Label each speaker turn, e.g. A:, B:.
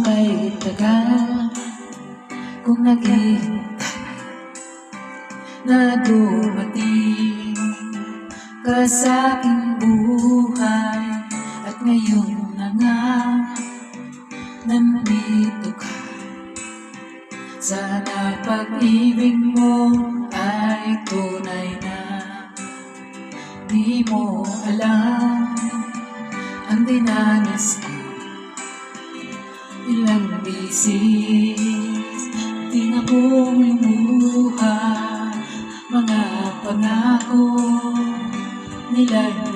A: kay tagal kung naghihintay na dumating ka sa aking buhay. At ngayon na nga nandito ka. Sana pag-ibig mo ay tunay na. Di mo alam ang dinanas ko. Ilang bisis di na kong lumuha. Mga pangako nila'y